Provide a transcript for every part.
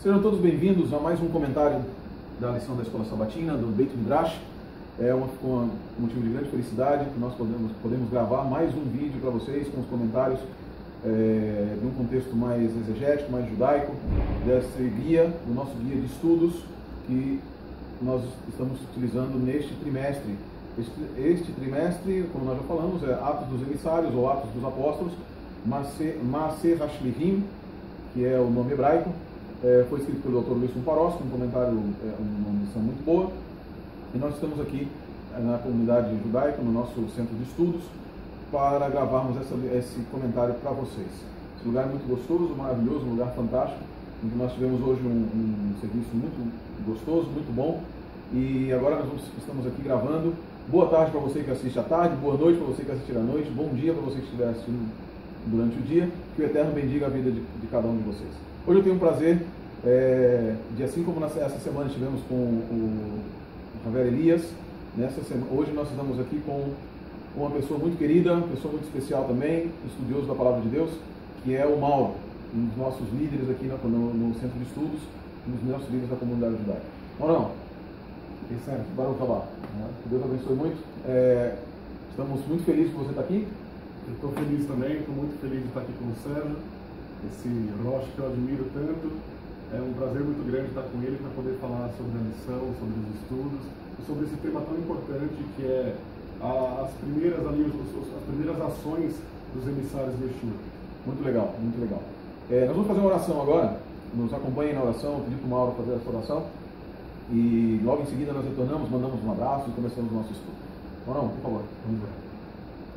Sejam todos bem-vindos a mais um comentário da lição da Escola Sabatina, do Beit Midrash. É um motivo de grande felicidade que nós podemos gravar mais um vídeo para vocês com os comentários de um contexto mais exegético, mais judaico, desse guia, do nosso guia de estudos que nós estamos utilizando neste trimestre. Este trimestre, como nós já falamos, é Atos dos Emissários ou Atos dos Apóstolos, Maaseh HaShlihim, que é o nome hebraico. Foi escrito pelo Dr. Luiz Kumparovsky, um comentário, uma lição muito boa. E nós estamos aqui na comunidade judaica, no nosso centro de estudos, para gravarmos esse comentário para vocês. Esse lugar é muito gostoso, maravilhoso, um lugar fantástico, em que nós tivemos hoje um serviço muito gostoso, muito bom. E agora nós estamos aqui gravando. Boa tarde para você que assiste à tarde, boa noite para você que assiste à noite, bom dia para você que estiver assistindo durante o dia. Que o Eterno bendiga a vida de cada um de vocês. Hoje eu tenho o prazer de, assim como essa semana estivemos com o Javier Elias, hoje nós estamos aqui com uma pessoa muito querida, uma pessoa muito especial também, estudioso da Palavra de Deus, que é o Mauro, um dos nossos líderes aqui no Centro de Estudos, um dos nossos líderes da comunidade judaica. Maurão, Baruch Rabá, que Deus abençoe muito. Estamos muito felizes que você está aqui. Eu estou feliz também, estou muito feliz de estar aqui com o Sérgio, esse Roche que eu admiro tanto. É um prazer muito grande estar com ele para poder falar sobre a lição, sobre os estudos e sobre esse tema tão importante que é as primeiras ações dos emissários de Yeshua. Muito legal, muito legal. Nós vamos fazer uma oração agora, nos acompanhem na oração, pedir para o Mauro fazer essa oração e logo em seguida nós retornamos, mandamos um abraço e começamos o nosso estudo. Maurão, por favor. Vamos lá.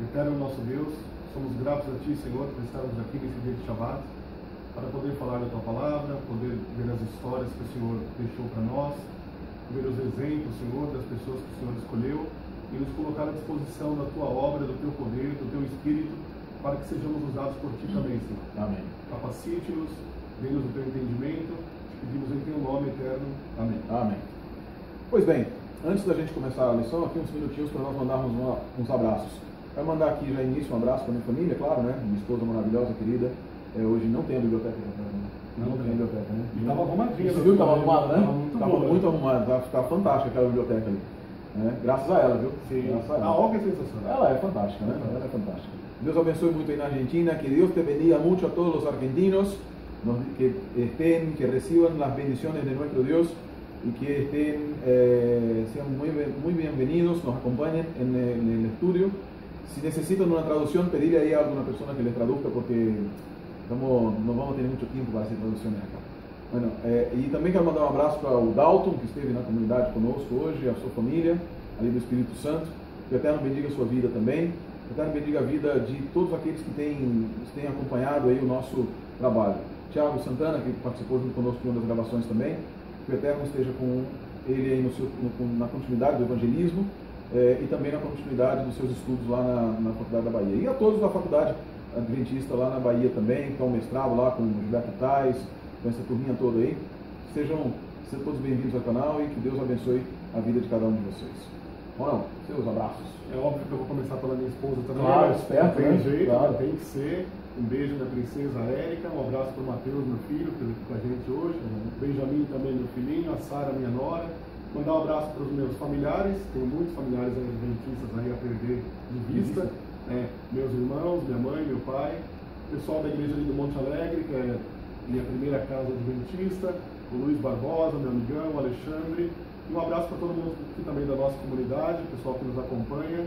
Eterno nosso Deus, somos gratos a Ti, Senhor, por estarmos aqui nesse dia de Shabbat, para poder falar da Tua Palavra, poder ver as histórias que o Senhor deixou para nós, ver os exemplos, Senhor, das pessoas que o Senhor escolheu e nos colocar à disposição da Tua obra, do Teu poder, do Teu Espírito, para que sejamos usados por Ti também, Senhor. Amém. Capacite-nos, dê-nos o Teu entendimento, te pedimos em Teu nome eterno. Amém. Amém. Pois bem, antes da gente começar a lição, aqui uns minutinhos para nós mandarmos uns abraços. Vai mandar aqui já início um abraço para minha família, claro, né? Minha esposa maravilhosa, querida. Hoje não tem a biblioteca, não tem a biblioteca, né? E estava arrumadinha. Você viu que estava arrumado, né? Estava muito bom, arrumado, está fantástica aquela biblioteca ali. Né? Graças a ela, viu? Sim. Graças a ela. A obra é sensacional. Ela é fantástica, né? Ela é fantástica. Deus abençoe muito aí na Argentina, que Dios te bendiga mucho a todos los argentinos, que reciban las bendiciones de nuestro Dios y que sean muy bienvenidos, nos acompañen en el estudio. Si necesitan una traducción, pedirle ahí a alguna persona que les traduzca porque no vamos a tener mucho tiempo para hacer traducciones acá. Bueno, e também quero mandar um abraço para o Dalton, que esteve na comunidade conosco hoje, a sua família, ali do Espírito Santo. Que o Eterno bendiga a sua vida também. Que o Eterno bendiga a vida de todos aqueles que têm acompanhado aí o nosso trabalho. Tiago Santana, que participou junto conosco de uma das gravações também. Que o Eterno esteja com ele aí na continuidade do evangelismo. E também na continuidade dos seus estudos lá na Faculdade da Bahia. E a todos da Faculdade Adventista lá na Bahia também, que estão mestrado lá com o Gilberto Tais, com essa turminha toda aí. Sejam todos bem-vindos ao canal e que Deus abençoe a vida de cada um de vocês. Ronaldo, seus abraços. É óbvio que eu vou começar pela minha esposa também. Claro, esperto, tem né? jeito, Claro. Tem que ser. Um beijo da princesa Érica, um abraço para o Matheus, meu filho, que está aqui com a gente hoje. Benjamin também, meu filhinho, a Sara, minha nora. Mandar um abraço para os meus familiares, tenho muitos familiares adventistas aí a perder de vista. Meus irmãos, minha mãe, meu pai, pessoal da igreja ali do Monte Alegre, que é minha primeira casa adventista, o Luiz Barbosa, meu amigão, o Alexandre. E um abraço para todo mundo aqui também da nossa comunidade, o pessoal que nos acompanha,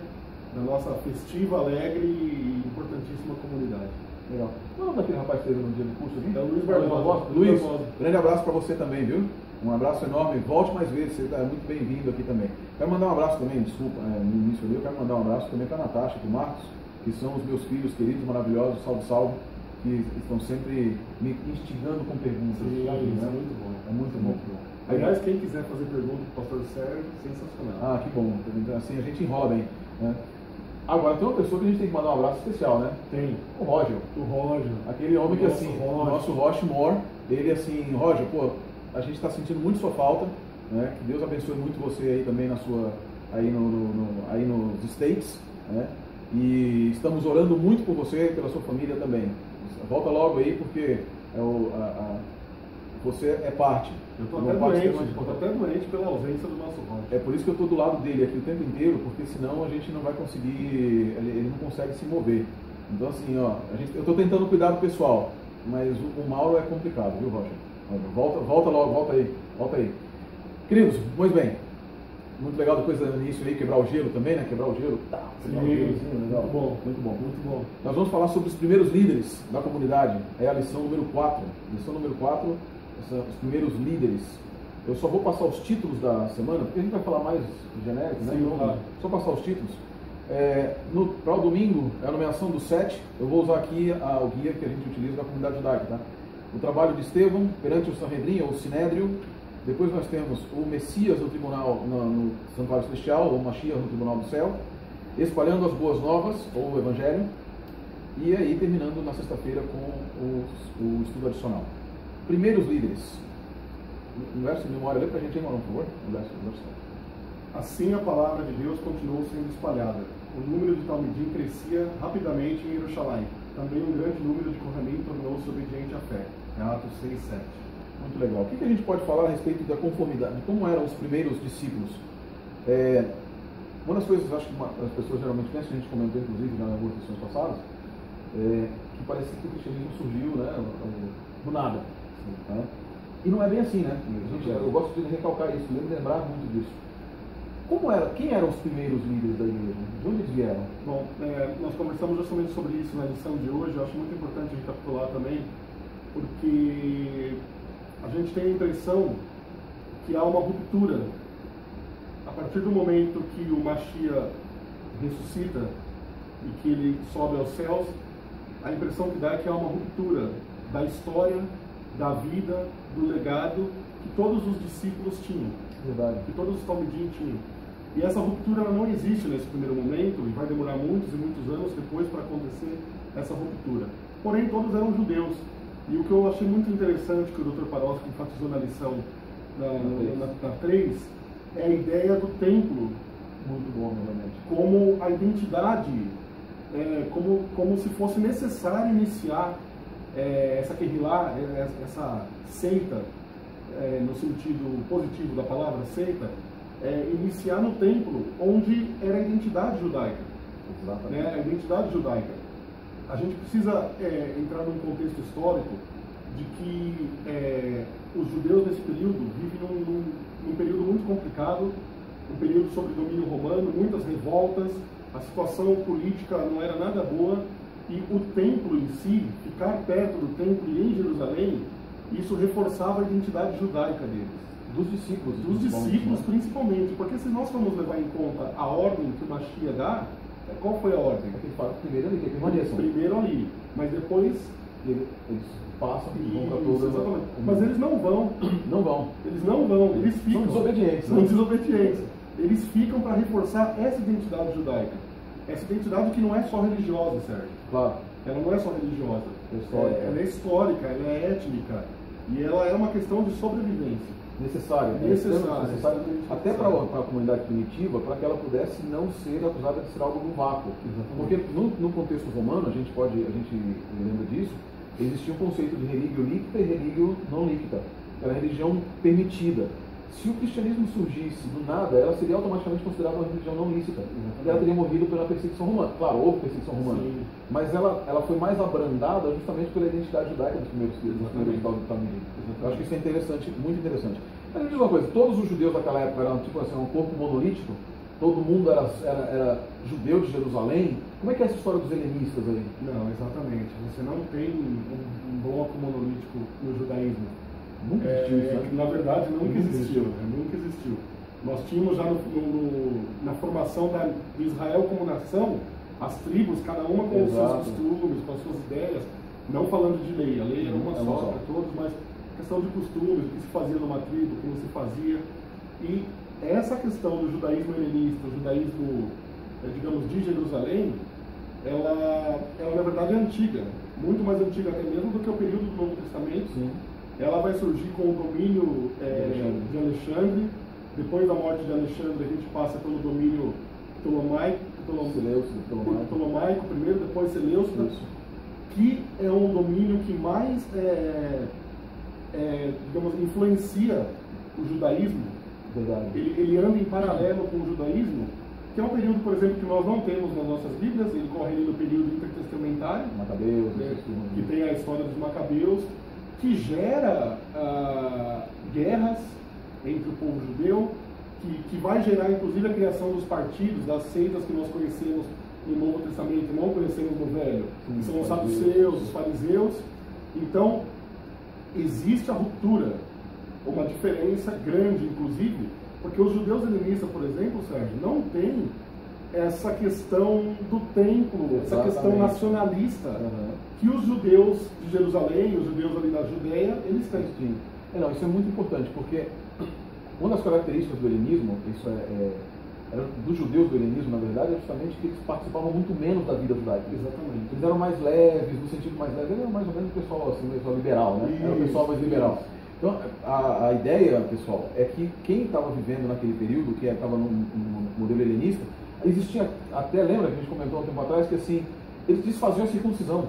da nossa festiva, alegre e importantíssima comunidade. Legal. Qual é o nome daquele rapaz que esteve no dia do curso aqui? É o Luiz Barbosa. Luiz, grande abraço para você também, viu? Um abraço enorme, volte mais vezes, você está muito bem-vindo aqui também. Quero mandar um abraço também, desculpa, no início ali, eu quero mandar um abraço também para a Natasha e para o Marcos, que são os meus filhos queridos, maravilhosos, salve, salve, que estão sempre me instigando com perguntas. Sim, sabe, isso né? é muito bom. É muito bom. Aliás, quem quiser fazer pergunta para o pastor Sérgio, sensacional. Ah, que bom, então, assim a gente enrola bem, né? Agora, tem uma pessoa que a gente tem que mandar um abraço especial, né? Tem. O Roger. O Roger. Aquele homem que assim, Roger. o nosso Rochemore, ele assim, Roger, pô, a gente está sentindo muito sua falta, né? Que Deus abençoe muito você aí também aí nos States, né? E estamos orando muito por você e pela sua família também. Volta logo aí porque você é parte. Eu estou até doente pela ausência do nosso Roger. É por isso que eu estou do lado dele aqui o tempo inteiro, porque senão a gente não vai conseguir, ele não consegue se mover. Então assim, ó, eu estou tentando cuidar do pessoal, mas o Mauro é complicado, viu, Roger? Volta logo, volta aí. Queridos, pois bem, muito legal depois do início aí, quebrar o gelo também, né? Quebrar o gelo. Quebrar o gelozinho, legal. Muito bom. Nós vamos falar sobre os primeiros líderes da comunidade. É a lição número 4. Lição número 4, os primeiros líderes. Eu só vou passar os títulos da semana, porque a gente vai falar mais genérico, né? Então, claro. Só passar os títulos. Para o domingo, é a nomeação do 7. Eu vou usar aqui o guia que a gente utiliza da comunidade judaica, tá? O trabalho de Estevão perante o Sanhedrin, ou Sinédrio. Depois nós temos o Messias no tribunal, no Santuário Celestial, ou Mashiach no tribunal do céu, espalhando as boas novas, ou o Evangelho, e aí terminando na sexta-feira com o estudo adicional. Primeiros líderes. Um verso de memória, lê para a gente aí, por favor. Um verso. Assim a palavra de Deus continuou sendo espalhada. O número de Talmidim crescia rapidamente em Jerusalém. Também um grande número de Kohanim tornou-se obediente à fé. É Atos 6:7. Muito legal. O que a gente pode falar a respeito da conformidade? De como eram os primeiros discípulos? Uma das coisas, acho que as pessoas geralmente pensam, a gente comentou inclusive nas algumas sessões passadas, que parece que o cristianismo surgiu, né, do nada. Assim, tá? E não é bem assim, né? Eu gosto de recalcar isso, lembrar muito disso. Quem eram os primeiros líderes da igreja? De onde eles vieram? Bom, nós conversamos justamente sobre isso na lição de hoje. Eu acho muito importante recapitular também, porque a gente tem a impressão que há uma ruptura. A partir do momento que o Mashiach ressuscita e que ele sobe aos céus, a impressão que dá é que há uma ruptura da história, da vida, do legado que todos os discípulos tinham. Verdade. Que todos os Talmidim tinham. E essa ruptura ela não existe nesse primeiro momento, e vai demorar muitos e muitos anos depois para acontecer essa ruptura. Porém, todos eram judeus. E o que eu achei muito interessante, que o Dr. Paroski enfatizou na lição na 3, é a ideia do templo. Muito bom, realmente. Como a identidade, como se fosse necessário iniciar essa querrilá, essa seita, no sentido positivo da palavra seita, iniciar no templo, onde era a identidade judaica. Exatamente. A identidade judaica. A gente precisa entrar num contexto histórico de que os judeus nesse período vivem num período muito complicado, um período sob domínio romano, muitas revoltas, a situação política não era nada boa, e o templo em si, ficar perto do templo e em Jerusalém, isso reforçava a identidade judaica deles. Dos discípulos. Dos discípulos, principalmente, porque se nós formos levar em conta a ordem que o Mashiach dá, qual foi a ordem? Ele fala primeiro ali, que permaneçam. Primeiro ali, mas depois Eles passam e vão para todas. Exatamente. Mas eles não vão. Não vão. Eles não vão, eles ficam. São desobedientes. São desobedientes. Eles ficam para reforçar essa identidade judaica. Essa identidade que não é só religiosa, Sérgio. Claro. Ela não é só religiosa. Ela é histórica, ela é étnica. E ela é uma questão de sobrevivência. Necessário. Necessário. Até para a comunidade primitiva, para que ela pudesse não ser acusada de ser algo no vácuo. Porque no contexto romano, a gente lembra disso, existia um conceito de religio líquida e religio não líquida. Era a religião permitida. Se o cristianismo surgisse do nada, ela seria automaticamente considerada uma religião não lícita. E ela teria morrido pela perseguição romana. Claro, houve perseguição romana. Sim. Mas ela foi mais abrandada justamente pela identidade judaica dos primeiros Talmidim. Eu acho que isso é interessante, muito interessante. Mas me diz uma coisa, todos os judeus daquela época eram tipo assim, um corpo monolítico? Todo mundo era judeu de Jerusalém? Como é que é essa história dos helenistas aí? Não, exatamente. Você não tem um bloco monolítico no judaísmo. Nunca existiu isso, né? Na verdade, nunca existiu. Nós tínhamos já na formação de Israel como nação, as tribos, cada uma com os seus costumes, com as suas ideias, não falando de lei, a lei era uma só para todos, mas questão de costumes, o que se fazia numa tribo, o que não se fazia. E essa questão do judaísmo helenista, o judaísmo, digamos, de Jerusalém, ela na verdade é antiga, muito mais antiga até mesmo do que o período do Novo Testamento. Sim. Ela vai surgir com o domínio de Alexandre. Depois da morte de Alexandre, a gente passa pelo domínio ptolomaico primeiro, depois Seleucida, que é um domínio que mais digamos, influencia o judaísmo. Verdade. Ele anda em paralelo com o judaísmo, que é um período, por exemplo, que nós não temos nas nossas Bíblias. Ele corre ali no período intertestamentário, Macabeus, que tem a história dos Macabeus, que gera guerras entre o povo judeu, que vai gerar inclusive a criação dos partidos, das seitas que nós conhecemos no Novo Testamento e não conhecemos no Velho, que são os saduceus, os fariseus. Então, existe a ruptura, uma diferença grande, inclusive, porque os judeus helenistas, por exemplo, Sérgio, não têm essa questão do templo, essa questão nacionalista que os judeus de Jerusalém, os judeus ali da Judeia, eles têm. Sim. Não, isso é muito importante, porque uma das características do helenismo, era dos judeus do helenismo, na verdade, é justamente que eles participavam muito menos da vida judaica. Exatamente. Eles eram mais leves, no sentido mais leve, eles eram mais ou menos o pessoal, assim, o pessoal liberal, né? Era o pessoal mais liberal. Então, a ideia, pessoal, é que quem estava vivendo naquele período, que estava no modelo helenista, existia, até lembra que a gente comentou um tempo atrás, que assim, eles desfaziam a circuncisão.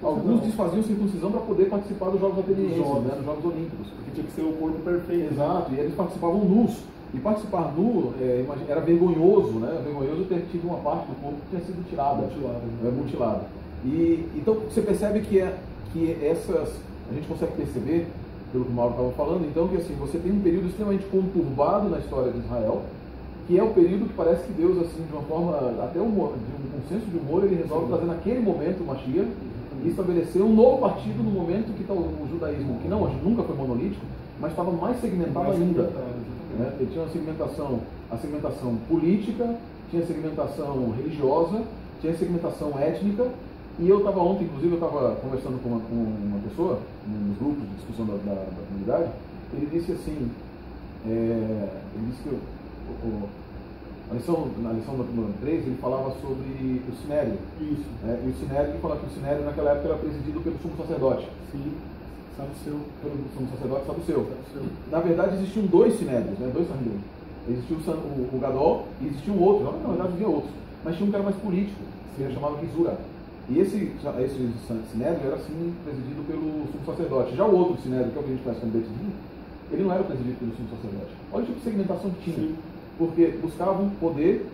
Alguns desfaziam a circuncisão para poder participar dos Jogos Atenienses, né, dos Jogos Olímpicos. Porque tinha que ser o corpo perfeito. Exato, e eles participavam nus. E participar nu era vergonhoso, né? Vergonhoso ter tido uma parte do corpo que tinha sido tirada, mutilada. E então você percebe que essas, a gente consegue perceber, pelo que o Mauro estava falando, então que assim, você tem um período extremamente conturbado na história de Israel, que é o período que parece que Deus, assim, de uma forma, até de um senso de humor, ele resolve trazer naquele momento o Mashiach e estabelecer um novo partido no momento que está o judaísmo, que nunca foi monolítico, mas estava mais segmentado ainda. Né? Ele tinha a segmentação política, tinha a segmentação religiosa, tinha a segmentação étnica, e eu estava ontem, inclusive, eu estava conversando com uma pessoa, nos grupos de discussão da comunidade, ele disse assim, que na lição número 3, ele falava sobre o Sinédrio. Isso. E o Sinédrio, ele fala que o Sinédrio naquela época era presidido pelo sumo sacerdote. Sim. Saduceu. Pelo sumo sacerdote Saduceu. Na verdade, existiam dois Sinédrios, né? Dois Sanhedrin. Existia o Gadol e existia um outro. Na verdade, havia outros. Mas tinha um que era mais político, que ele chamava Gizura. E esse Sinédrio era, assim, presidido pelo sumo sacerdote. Já o outro Sinédrio, que é o que a gente conhece como Beit Din, ele não era presidido pelo sumo sacerdote. Olha o tipo de segmentação que tinha. Sim. Porque buscavam poder,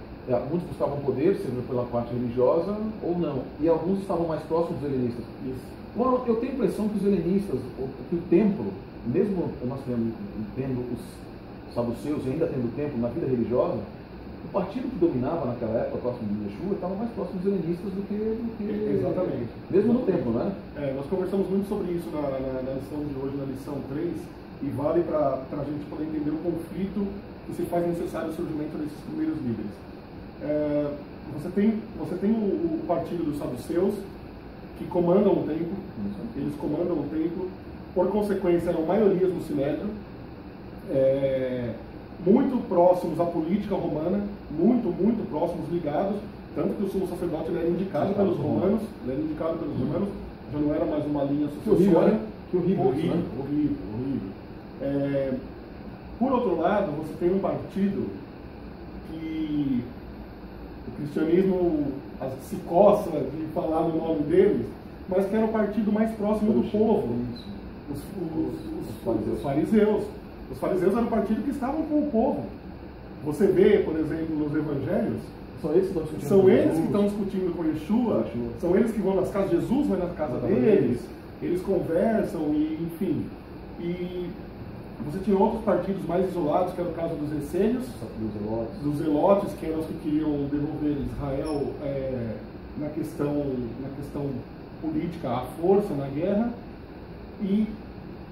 muitos buscavam poder, seja pela parte religiosa ou não. E alguns estavam mais próximos dos helenistas. Isso. Bom, eu tenho a impressão que os helenistas, que o templo, mesmo nós tendo os saduceus e ainda tendo templo na vida religiosa, o partido que dominava naquela época, próximo de Yeshua, estava mais próximo dos helenistas do que exatamente. Mesmo no templo, né? Nós conversamos muito sobre isso na lição de hoje, na lição 3, e vale para a gente poder entender o conflito que se faz necessário o surgimento desses primeiros líderes. Você tem o partido dos saduceus, que comandam o templo, eles comandam o templo, por consequência eram maiorias no Sinédrio, muito próximos à política romana, muito próximos, ligados, tanto que o sumo sacerdote ele era indicado pelos romanos, já não era mais uma linha sucessória. Que horrível, horrível. Por outro lado, você tem um partido que o cristianismo se coça de falar no nome deles, mas que era o partido mais próximo do povo, os fariseus. Os fariseus eram o partido que estavam com o povo. Você vê, por exemplo, nos evangelhos, são eles que estão discutindo com Yeshua, são eles que vão nas casas, Jesus vai na casa deles, eles conversam, e, enfim. E você tinha outros partidos mais isolados, que era o caso dos essênios, dos zelotes, que eram os que queriam devolver Israel na questão política, à força, na guerra. E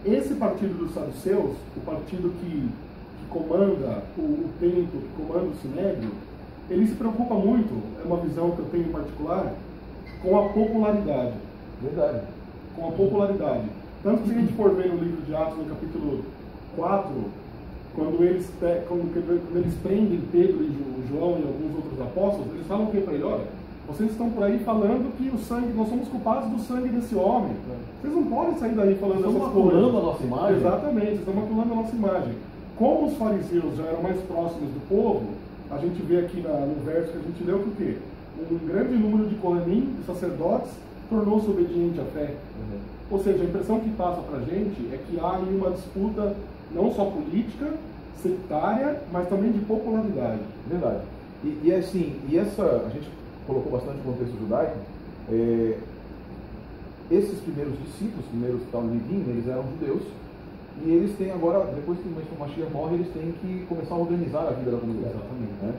esse partido dos saduceus, o partido que comanda o templo, que comanda o Sinédrio, ele se preocupa muito, é uma visão que eu tenho em particular, com a popularidade. Verdade. Com a popularidade. Tanto que se a gente for ver no livro de Atos, no capítulo 4, quando eles prendem Pedro e João e alguns outros apóstolos, eles falam o que para ele? Olha, vocês estão por aí falando que nós somos culpados do sangue desse homem. Vocês não podem sair daí falando essas coisas. Estão maculando a nossa imagem. Exatamente, estão maculando a nossa imagem. Como os fariseus já eram mais próximos do povo, a gente vê aqui no verso que a gente leu que o quê? Um grande número de Kohanim, de sacerdotes, tornou-se obediente à fé. Ou seja, a impressão que passa para a gente é que há aí uma disputa não só política, sectária, mas também de popularidade. Verdade. E assim, a gente colocou bastante o contexto judaico. Esses primeiros discípulos, primeiros Talmidim, eles eram judeus, e eles têm agora, depois que o Mashiach morre, eles têm que começar a organizar a vida da comunidade. Exatamente. Né?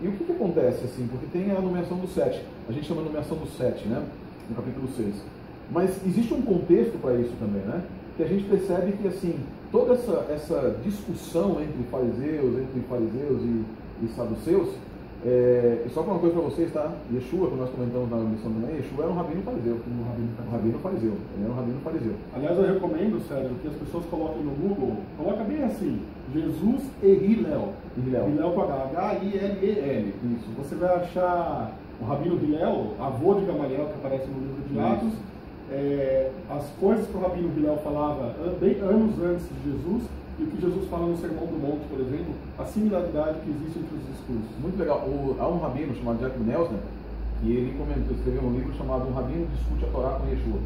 E o que acontece assim? Porque tem a nomeação do 7, a gente chama de nomeação do 7, né? No capítulo 6. Mas existe um contexto para isso também, né? Que a gente percebe que assim, toda essa discussão entre fariseus e saduceus, e só para uma coisa para vocês, tá? Yeshua, que nós comentamos na lição também, Yeshua era um rabino fariseu. Um rabino fariseu. Ele era um rabino fariseu. Aliás, eu recomendo, Sérgio, que as pessoas coloquem no Google, coloca bem assim, Jesus e Hillel. Hillel com H-I-L-E-L. Isso. Você vai achar o rabino Hillel, avô de Gamaliel, que aparece no livro de Atos. As coisas que o rabino Hillel falava bem anos antes de Jesus, e o que Jesus fala no Sermão do Monte, por exemplo, a similaridade que existe entre os discursos. Muito legal. Há um rabino chamado Jacob Neusner, e ele escreveu um livro chamado Um Rabino Discute a Torá com Yeshua.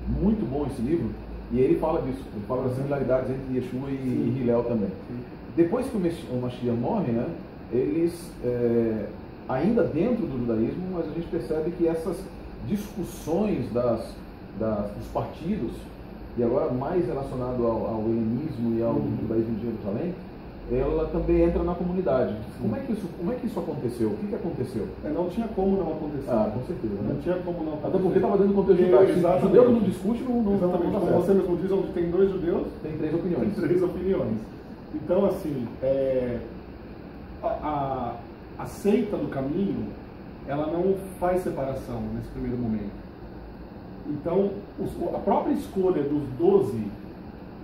Muito bom esse livro, e ele fala disso. Ele fala das similaridades entre Yeshua e Hillel também. Sim. Depois que o Mashiach morre, né, eles, ainda dentro do judaísmo, mas a gente percebe que essas discussões dos partidos, e agora mais relacionado ao helenismo e ao judaísmo de Jerusalém, ela também entra na comunidade. Como é que isso aconteceu? O que aconteceu? Não tinha como não acontecer. Com certeza. Né? Não tinha como não acontecer. Até porque estava dentro do contexto judaico. Se judeu que não discute, não exatamente. Como você mesmo diz, onde tem dois judeus, tem três opiniões. Tem três opiniões. Então, assim, a seita do caminho, ela não faz separação nesse primeiro momento. Então, a própria escolha dos 12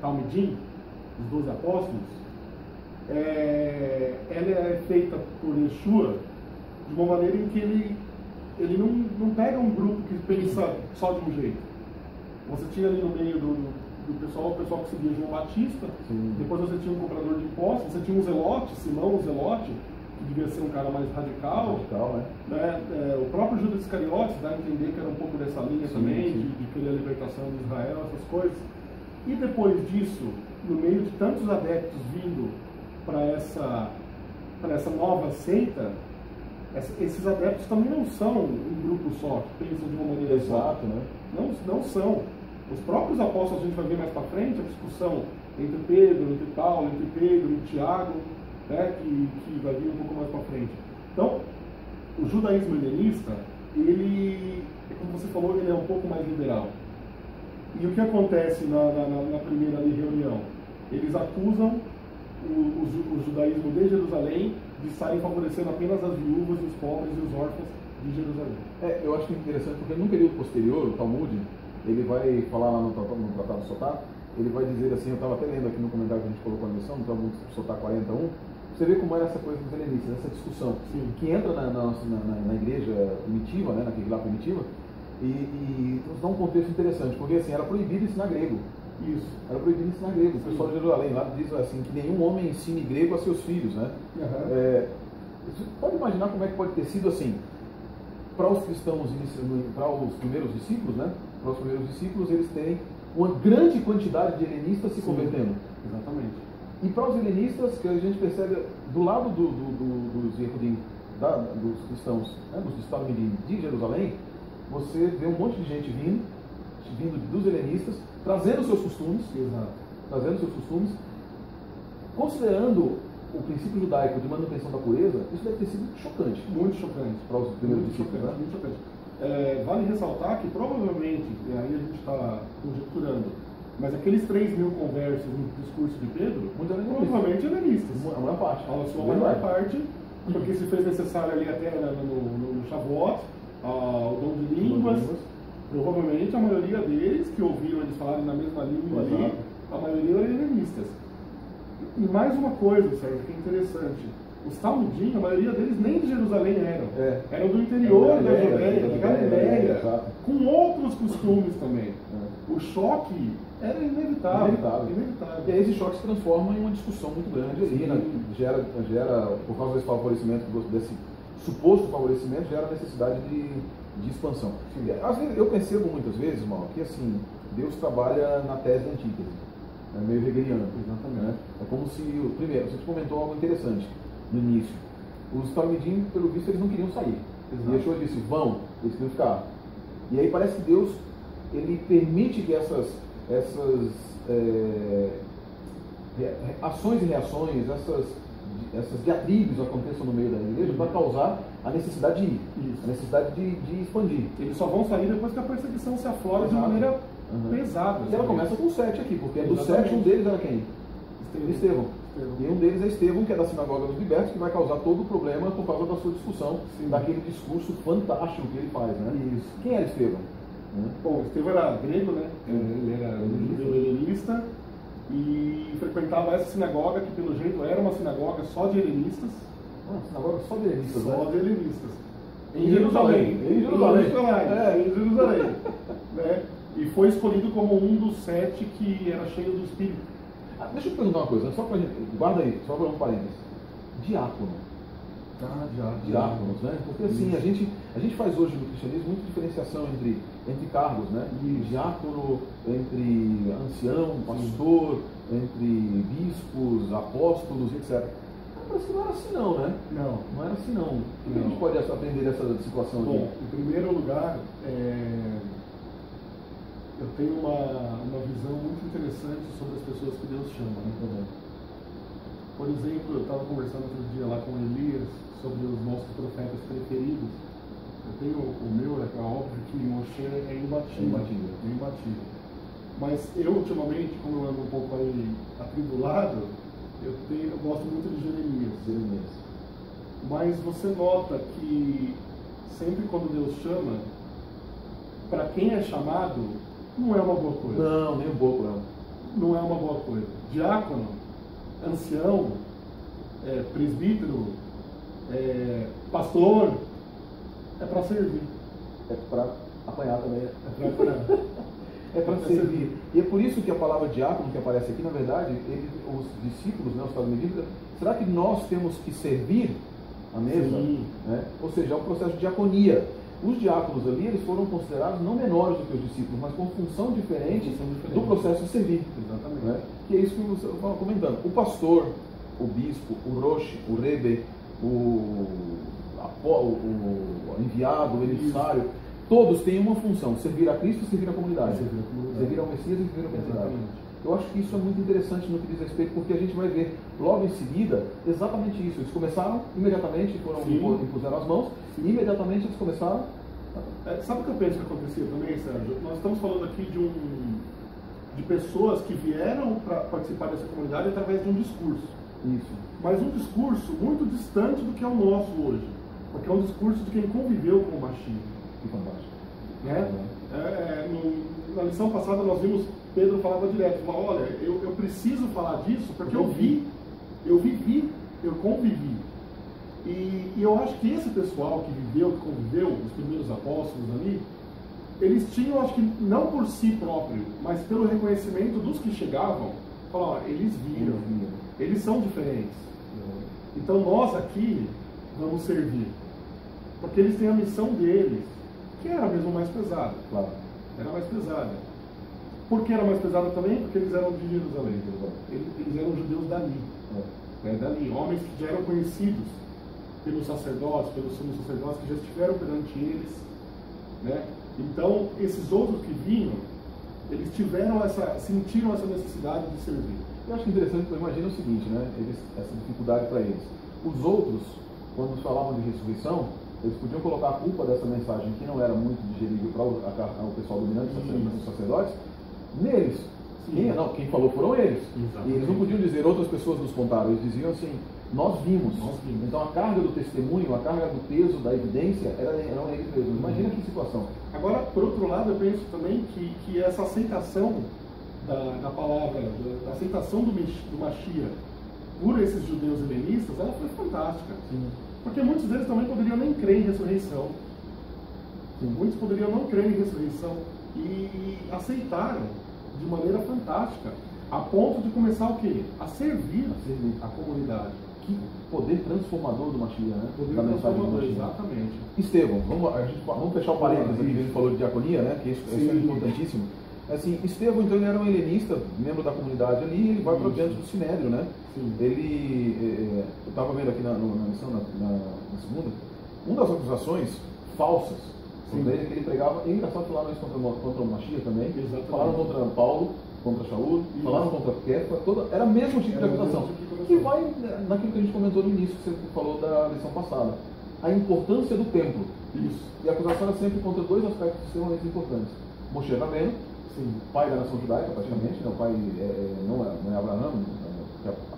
Talmidim, dos 12 apóstolos, ela é feita por Yeshua de uma maneira em que ele não pega um grupo que pensa só de um jeito. Você tinha ali no meio do pessoal, o pessoal que seguia João Batista. Sim. Depois você tinha um cobrador de impostos, você tinha um Zelote, Simão o Zelote, que devia ser um cara mais radical, né? O próprio Judas Iscariotes dá a entender que era um pouco dessa linha também, de querer a libertação de Israel, essas coisas. E depois disso, no meio de tantos adeptos vindo para essa nova seita, esses adeptos também não são um grupo só, que pensam de uma maneira só. Né? Não são. Os próprios apóstolos, a gente vai ver mais para frente, a discussão entre Pedro, entre Paulo, entre Pedro e Tiago, né, que vai vir um pouco mais para frente. Então, o judaísmo helenista, ele, como você falou, ele é um pouco mais liberal. E o que acontece na primeira reunião? Eles acusam o judaísmo de Jerusalém de estarem favorecendo apenas as viúvas, os pobres e os órfãos de Jerusalém. Eu acho que é interessante, porque no período posterior, o Talmud, ele vai falar lá no Tratado Sotá, ele vai dizer assim, eu estava até lendo aqui no comentário que a gente colocou na lição, no Talmud Sotá 41, você vê como era essa coisa dos helenistas, essa discussão, que entra na igreja primitiva, né, naquele lá primitiva, e nos dá um contexto interessante, porque assim, era proibido ensinar grego. Isso. Era proibido ensinar grego. O pessoal de Jerusalém lá diz assim, que nenhum homem ensine grego a seus filhos, né? Você pode imaginar como é que pode ter sido assim, para os cristãos, para os primeiros discípulos, né? Para os primeiros discípulos, eles terem uma grande quantidade de helenistas se convertendo. Exatamente. E para os helenistas, que a gente percebe do lado dos Yehudim, dos cristãos, né, dos Talmidim de Jerusalém, você vê um monte de gente vindo dos helenistas, trazendo seus costumes, considerando o princípio judaico de manutenção da pureza. Isso deve ter sido chocante. Muito chocante. Para os primeiros discípulos, né? Muito chocante. Vale ressaltar que provavelmente, e aí a gente está conjecturando, mas aqueles 3.000 conversos no discurso de Pedro, provavelmente helenistas. A maior parte. A sua maior parte, porque se fez necessário ali até no Shavuot, o dom de línguas, provavelmente a maioria deles, que ouviram eles falarem na mesma língua ali, a maioria eram helenistas. E mais uma coisa, Sérgio, que é interessante. Os Talmidim, a maioria deles nem de Jerusalém eram. Eram do interior da Judéia, da Galileia, com outros costumes também. O choque era inevitável. E aí esse choque se transforma em uma discussão muito grande ali, né? gera, por causa desse favorecimento, desse suposto favorecimento, gera a necessidade de expansão. Às vezes, eu percebo muitas vezes, irmão, que assim, Deus trabalha na tese da antítese, é meio hegeliano. Exatamente. Né? É como se, primeiro, você comentou algo interessante no início. Os talmidim, pelo visto, eles não queriam sair. Exato. E Yeshua disse, vão, eles queriam ficar. E aí parece que Deus, ele permite que essas ações e reações, essas diatribes aconteçam no meio da igreja para causar a necessidade de ir, a necessidade de expandir. Eles só vão sair depois que a perseguição se aflora de maneira pesada. E ela começa com 7 aqui, porque do 7 um deles era quem? Estevão. E um deles é Estevão, que é da Sinagoga dos Libertos, que vai causar todo o problema por causa da sua discussão, daquele discurso fantástico que ele faz, né? Isso. Quem era Estevão? Bom, Estevão era grego, né? Ele era um judeu helenista e frequentava essa sinagoga, que pelo jeito era uma sinagoga só de helenistas. Sinagoga só de helenistas, só né? de helenistas. Em Jerusalém. Em Jerusalém. Né? E foi escolhido como um dos 7 que era cheio do Espírito. Deixa eu te perguntar uma coisa, só pra gente, guarda aí, só para um parênteses. Diácono. Diáconos, né? Porque assim, a gente faz hoje no cristianismo muita diferenciação entre cargos, né? Diácono, entre ancião, pastor, entre bispos, apóstolos, etc. Parece que não era assim não, né? Não era assim não. O que a gente pode aprender dessa situação aqui? Bom, em primeiro lugar, eu tenho uma visão muito interessante sobre as pessoas que Deus chama, né? Por exemplo, eu estava conversando outro dia lá com Elias sobre os nossos profetas preferidos. Eu tenho o meu, é óbvio que Moshe é imbatível. Mas eu, ultimamente, como eu ando um pouco aí atribulado, eu gosto muito de Jeremias. Mas você nota que sempre quando Deus chama, para quem é chamado, não é uma boa coisa. Não, nem um pouco não. Não é uma boa coisa. Diácono, ancião, presbítero, pastor, é para servir. É para apanhar também. É para apanhar. É para servir. E é por isso que a palavra diácono que aparece aqui, na verdade, os discípulos, né, os talmidim, será que nós temos que servir a mesa? Né? Ou seja, é um processo de diaconia. Os diáconos ali, eles foram considerados não menores do que os discípulos, mas com função diferente do processo de servir. Exatamente. Né? Que é isso que você estava comentando. O pastor, o bispo, o roche, o rebe, o enviado, o emissário, todos têm uma função: servir a Cristo e servir a comunidade. Servir ao Messias e servir a comunidade. Eu acho que isso é muito interessante no que diz respeito, porque a gente vai ver logo em seguida exatamente isso. Eles começaram imediatamente, impuseram as mãos, e imediatamente eles começaram. Sabe o que eu penso que acontecia também, Sérgio? Nós estamos falando aqui de pessoas que vieram para participar dessa comunidade através de um discurso. Isso. Mas um discurso muito distante do que é o nosso hoje. Porque é um discurso de quem conviveu com o machismo. Que fantástico. Né? Na lição passada nós vimos Pedro falava direto, falava, olha, eu preciso falar disso porque eu vivi, eu convivi. E eu acho que esse pessoal que viveu, que conviveu, os primeiros apóstolos ali, eles tinham, acho que não por si próprio, mas pelo reconhecimento dos que chegavam, falavam, eles viram, eles são diferentes. Então nós aqui vamos servir. Porque eles têm a missão deles, que era mesmo mais pesada. Claro. Era mais pesada. Por que era mais pesada também? Porque eles eram de Jerusalém. Eles eram judeus dali. Dali. Homens que já eram conhecidos pelos sacerdotes, pelos sumos sacerdotes, que já estiveram perante eles. Né? Então, esses outros que vinham, eles sentiram essa necessidade de servir. Eu acho interessante, porque imagina o seguinte, né? Essa dificuldade para eles. Os outros, quando falavam de ressurreição, eles podiam colocar a culpa dessa mensagem, que não era muito digerível para o pessoal dominante, os sacerdotes, neles. Quem falou foram eles. Exatamente. E eles não podiam dizer, outras pessoas nos contaram, eles diziam assim, nós vimos. Então a carga do testemunho, a carga do peso, da evidência, eram eles mesmos. Imagina que situação. Agora, por outro lado, eu penso também que essa aceitação da palavra, da aceitação do Mashiach por esses judeus helenistas, ela foi fantástica. Sim. Porque muitos deles também poderiam nem crer em ressurreição. Muitos poderiam não crer em ressurreição. E aceitaram de maneira fantástica. A ponto de começar o quê? A servir a comunidade. Que poder transformador do Mashiach, né? Poder Da mensagem do transformador, Mashiach. exatamente. Estevão, vamos fechar o parênteses aqui, a gente falou de diaconia, né? Que isso é importantíssimo. Assim, Estevão, então, ele era um helenista, membro da comunidade ali, e ele vai para dentro do Sinédrio, né? Sim. Ele, eu estava vendo aqui na missão, na segunda, uma das acusações falsas sobre ele, que ele pregava, e engraçado que falaram isso contra o Mashiach também, Exatamente. falaram contra Paulo, contra Shaul, falaram contra Kefa, era o mesmo tipo de acusação, que vai naquilo que a gente comentou no início, que você falou da lição passada, a importância do templo. Isso. E a acusação era sempre contra dois aspectos extremamente importantes. Moshe Rabbeinu, pai da nação judaica praticamente, né? O pai não é Abraão,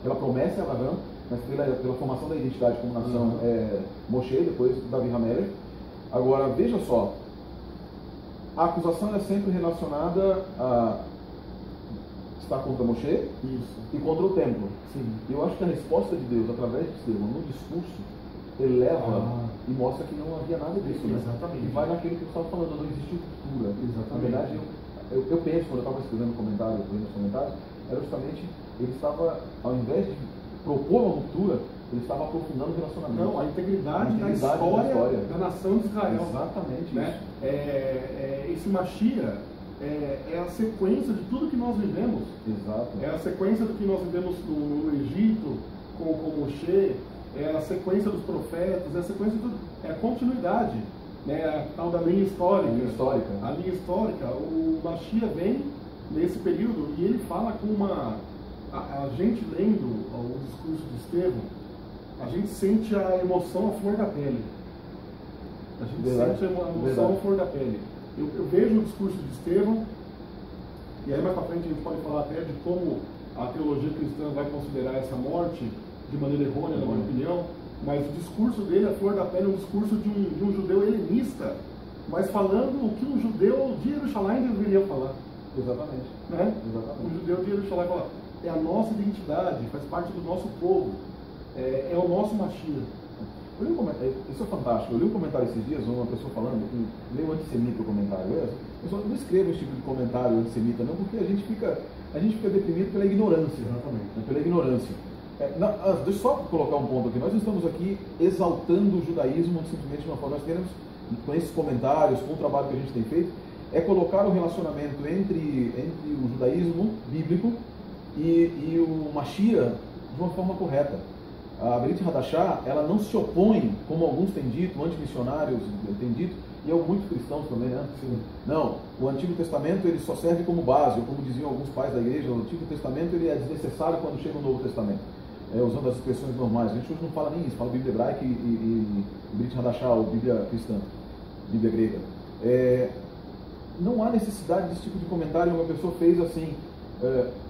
pela promessa é Abraão, mas pela formação da identidade como nação é Moshe, depois Davi Hamelech. Agora, veja só, a acusação é sempre relacionada a estar contra Moshe e contra o templo. Sim. Eu acho que a resposta de Deus, através de Estevão, no discurso, eleva e mostra que não havia nada disso, né? Exatamente. E vai naquilo que você estava falando, não existe ruptura. Exatamente. Na verdade, eu penso, quando eu estava escrevendo comentários, lendo os comentários, era justamente, ele estava, ao invés de propor uma ruptura, ele estava aprofundando o relacionamento. Não, a integridade da história da nação de Israel. Exatamente, né? Esse Mashiach é a sequência de tudo que nós vivemos. Exato. É a sequência do que nós vivemos no Egito, com Moshe, é a sequência dos profetas, é a sequência de tudo. É a continuidade, né? A tal da linha histórica. A linha histórica. O Mashiach vem nesse período e ele fala com uma... A gente lendo o discurso de Estevão, a gente sente a emoção à flor da pele. A gente sente a emoção à flor da pele. Eu vejo o discurso de Estevão, e aí mais para frente a gente pode falar até de como a teologia cristã vai considerar essa morte de maneira errônea, na minha opinião, mas o discurso dele, a flor da pele, é um discurso de um judeu helenista, mas falando o que um judeu de Jerusalém deveria falar. Exatamente. Né? Exatamente. Um judeu de Jerusalém fala, é a nossa identidade, faz parte do nosso povo, é o nosso Mashiach. Isso é fantástico. Eu li um comentário esses dias, uma pessoa falando, meio antissemita o comentário. Eu só não escrevo esse tipo de comentário antissemita, não, porque a gente fica deprimido pela ignorância. Exatamente. Né, pela ignorância. Deixa eu só colocar um ponto aqui. Nós não estamos aqui exaltando o judaísmo simplesmente de uma forma. Nós queremos, com esses comentários, com o trabalho que a gente tem feito, é colocar o relacionamento entre o judaísmo bíblico e o Mashiach de uma forma correta. A Brit Hadashah, ela não se opõe, como alguns têm dito, antimissionários têm dito, e muitos cristãos também, né? Sim. Não, o Antigo Testamento ele só serve como base, ou como diziam alguns pais da igreja, o Antigo Testamento ele é desnecessário quando chega o Novo Testamento, usando as expressões normais. A gente hoje não fala nem isso, fala Bíblia hebraica e Brit Hadashah, ou Bíblia cristã, Bíblia grega. Não há necessidade desse tipo de comentário. Uma pessoa fez assim,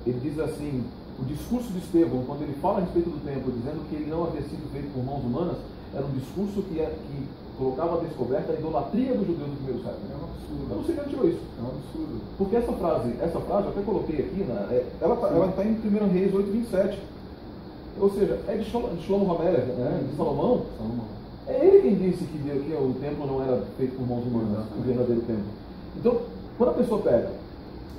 ele diz assim, o discurso de Estevão, quando ele fala a respeito do templo, dizendo que ele não havia sido feito por mãos humanas, era um discurso que colocava a descoberta a idolatria dos judeus do primeiro século. É um absurdo. Eu não sei quem tirou isso. É um absurdo. Porque essa frase eu até coloquei aqui, né, ela está em 1 Reis 8:27. Ou seja, é de Shlomo Hamelech, né, de Salomão. É ele quem disse que o templo não era feito por mãos humanas, o verdadeiro templo. Então, quando a pessoa pega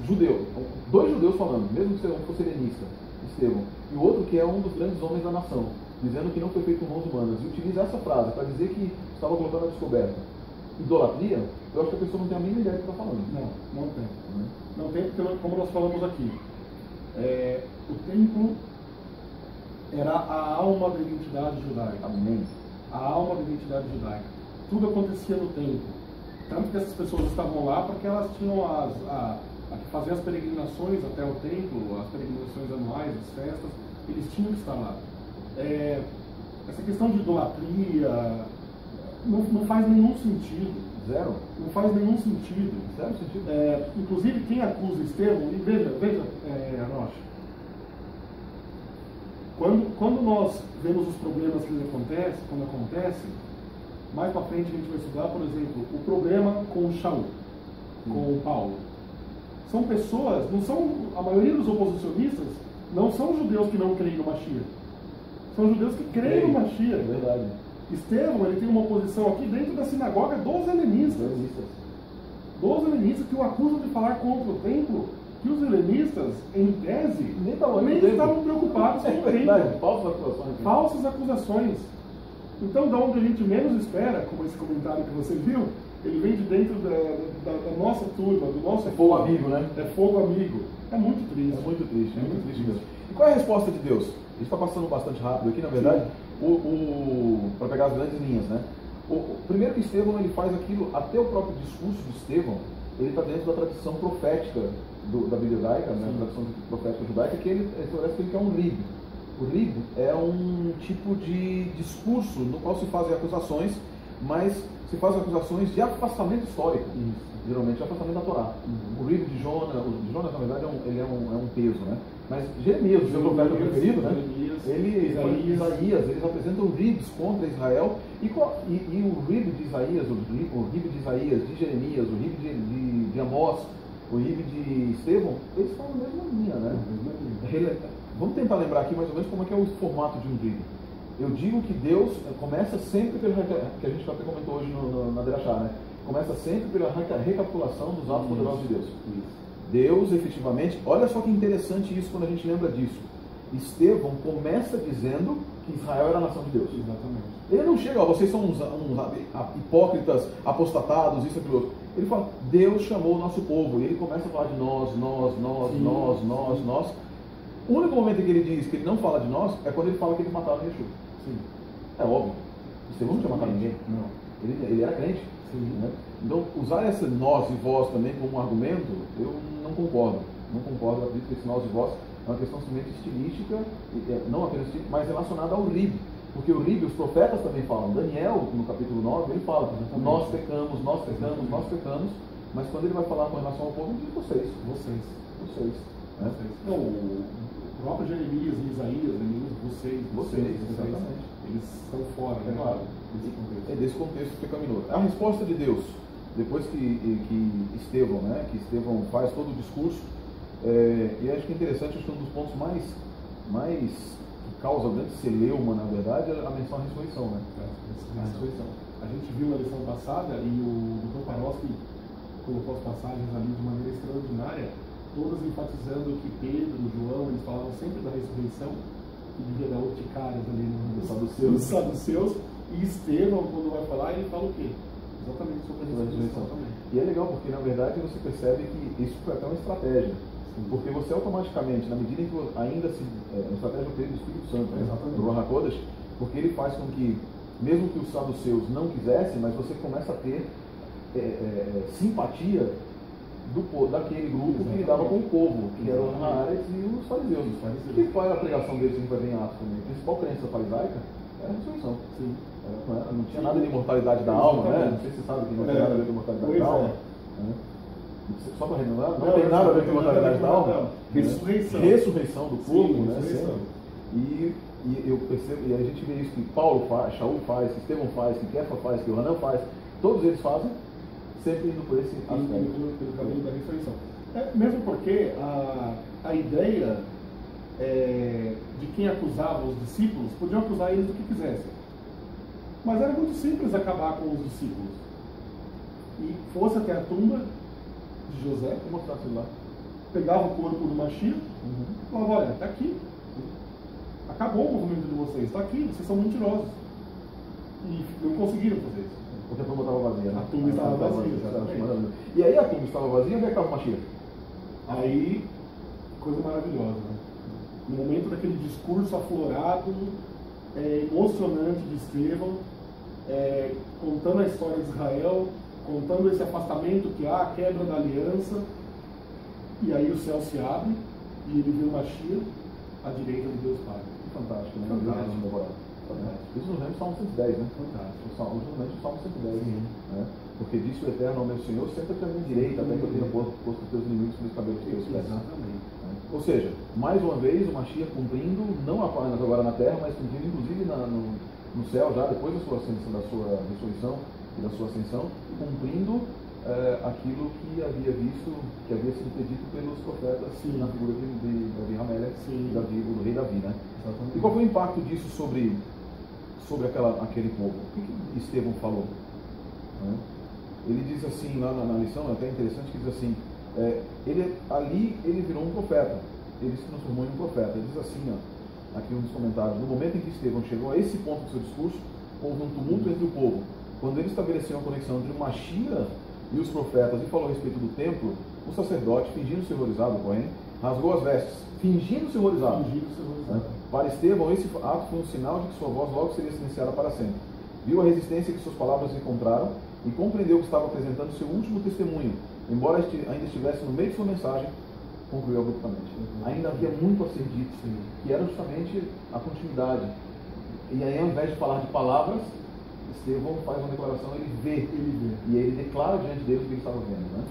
judeu, dois judeus falando, mesmo que um fosse helenista, Estevão, e o outro que é um dos grandes homens da nação, dizendo que não foi feito por mãos humanas, e utiliza essa frase para dizer que estava colocando a descoberta idolatria, eu acho que a pessoa não tem a mínima ideia do que está falando. Não tem. Não tem, porque como nós falamos aqui, o templo era a alma da identidade judaica. Amém. A alma da identidade judaica. Tudo acontecia no templo. Tanto que essas pessoas estavam lá porque elas tinham que fazer as peregrinações até o templo, as peregrinações anuais, as festas, eles tinham que estar lá. Essa questão de idolatria não faz nenhum sentido. Zero? Não faz nenhum sentido. Zero sentido. Inclusive, quem acusa Estevão, e veja, Rocha, quando nós vemos os problemas que quando acontecem, mais para frente a gente vai estudar, por exemplo, o problema com o Shaul, com o Paulo. São pessoas, a maioria dos oposicionistas não são judeus que não creem no Mashiach. São judeus que creem no Mashiach. É verdade. Estevão, ele tem uma posição aqui dentro da sinagoga dos helenistas. Dos helenistas que o acusam de falar contra o templo que os helenistas, em tese, nem estavam preocupados com o tempo. Falsas acusações. Então, da onde a gente menos espera, como esse comentário que você viu, ele vem de dentro da nossa turma, do nosso fogo amigo, né? É fogo amigo. É muito triste. É muito triste, é muito triste mesmo. E qual é a resposta de Deus? A gente está passando bastante rápido aqui, na verdade, para pegar as grandes linhas, né? Primeiro que Estevão, ele faz aquilo, até o próprio discurso de Estevão, ele está dentro da tradição profética da Bíblia judaica, né? A tradição profética judaica, que ele parece que ele quer um rib. O rib é um tipo de discurso no qual se fazem acusações, mas se fazem acusações de afastamento histórico, geralmente de afastamento da Torá. O rib de Jonas, na verdade, ele é um peso, né? Mas Jeremias, o seu profeta preferido, né? Isaías, eles apresentam ribs contra Israel, e o rib de Isaías, o rib de Isaías, de Jeremias, o rib de Amós, o rib de Estevão, eles estão na mesma linha, né? Vamos tentar lembrar aqui mais ou menos como é que é o formato de um rib. Eu digo que Deus começa sempre pelo que a gente até comentou hoje na Derachá, né? Começa sempre pela recapitulação dos atos poderosos de Deus. Deus, efetivamente, olha só que interessante isso quando a gente lembra disso. Estevão começa dizendo que Israel era a nação de Deus. Exatamente. Ele não chega, vocês são uns hipócritas, apostatados, isso e aquilo outro. Ele fala, Deus chamou o nosso povo. E ele começa a falar de nós. O único momento em que ele diz que ele não fala de nós é quando ele fala que eles mataram Yeshua. Sim. É óbvio. Estevão não tinha matado ninguém. Não. Ele era crente. Né? Então, usar esse nós e vós também como um argumento, eu não concordo. Não concordo. Eu acredito que esse nós e vós é uma questão simplesmente estilística, não apenas estilística, mas relacionada ao rib. Porque o rib, os profetas também falam. Daniel, no capítulo 9, ele fala: nós pecamos, mas quando ele vai falar com relação ao povo, ele diz vocês. Né? Não, o próprio Jeremias e Isaías, vocês, exatamente. Eles estão fora, né? Claro. É desse contexto pecaminoso. A resposta de Deus, depois que Estevão faz todo o discurso, e acho que é interessante, acho que um dos pontos mais que causa grande celeuma, na verdade, é a menção à ressurreição, né? A ressurreição. A gente viu na lição passada, e o Dr. Paroski colocou as passagens ali de maneira extraordinária, todas enfatizando que Pedro, João, eles falavam sempre da ressurreição, que devia dar urticárias ali nos saduceus, e Estevão, quando vai falar, ele fala o quê? Exatamente sobre a ressurreição também. E é legal porque, na verdade, você percebe que isso foi até uma estratégia. Porque você automaticamente, na medida em que ainda se... uma estratégia do Espírito Santo, né? Do Ruach HaKodesh, porque ele faz com que, mesmo que os saduceus não quisessem, mas você começa a ter simpatia daquele grupo que lidava com o povo, que eram os Haaretz e os fariseus. E qual é a pregação deles que a gente vai ver em Atos também? A principal crença farisaica era a ressurreição. Sim. Não tinha nada de imortalidade da alma, né? Não sei se você sabe que não tem nada a ver com imortalidade da alma. Só para relembrar, não tem nada a ver com imortalidade da alma. Ressurreição do corpo, né? E eu percebo, e a gente vê isso que Paulo faz, Shaul faz, que Estevão faz, que Kefa faz, que Yohanan faz, todos eles fazem, sempre indo por esse aspecto. Pelo caminho da ressurreição. Mesmo porque a ideia de quem acusava os discípulos, podiam acusar eles do que quisessem. Mas era muito simples acabar com os discípulos. E fosse até a tumba de José, Vou mostrar aquilo lá. pegava o corpo do Mashiach, e falava, olha, está aqui. Acabou o movimento de vocês, está aqui, vocês são mentirosos. E não conseguiram fazer isso. Porque a tumba estava vazia, né? A tumba estava vazia. E aí a tumba estava vazia, onde é que estava o Mashiach? Aí, coisa maravilhosa, né? No momento daquele discurso aflorado, emocionante de Estevão, contando a história de Israel, contando esse afastamento que há, a quebra da aliança, e aí o céu se abre e ele vê o Mashiach à direita de Deus Pai. Fantástico, né? Fantástico. Isso nos lembra o Salmo 110, né? Fantástico. Nos lembra o Salmo 110, né? Porque disse o Eterno ao meu Senhor, senta-te à minha direita, até que eu tenha posto os teus inimigos nos cabelos dos teus pés. Exatamente. Ou seja, mais uma vez o Mashiach cumprindo, não apenas agora na terra, mas cumprindo inclusive no céu, já depois da sua ressurreição e da sua ascensão, cumprindo aquilo que havia visto, que havia sido predito pelos profetas na figura de Davi Hamelech, do rei Davi, né? Exatamente. E qual foi o impacto disso sobre aquele povo? O que Estevão falou? Ele diz assim, lá na lição, é até interessante, que diz assim, ele virou um profeta, ele se transformou em um profeta. Ele diz assim, ó, aqui um dos comentários: no momento em que Estevão chegou a esse ponto do seu discurso, houve um tumulto entre o povo. Quando ele estabeleceu uma conexão entre o Machia e os profetas e falou a respeito do templo, o sacerdote, fingindo-se horrorizado, porém, rasgou as vestes, fingindo-se horrorizado. Para Estevão, esse ato foi um sinal de que sua voz logo seria silenciada para sempre. Viu a resistência que suas palavras encontraram e compreendeu que estava apresentando seu último testemunho. Embora ainda estivesse no meio de sua mensagem, concluiu abruptamente. Ainda havia muito a ser dito, que era justamente a continuidade. E aí, ao invés de falar de palavras, Estevão faz uma declaração, ele vê. E aí ele declara diante deles o que ele estava vendo, né?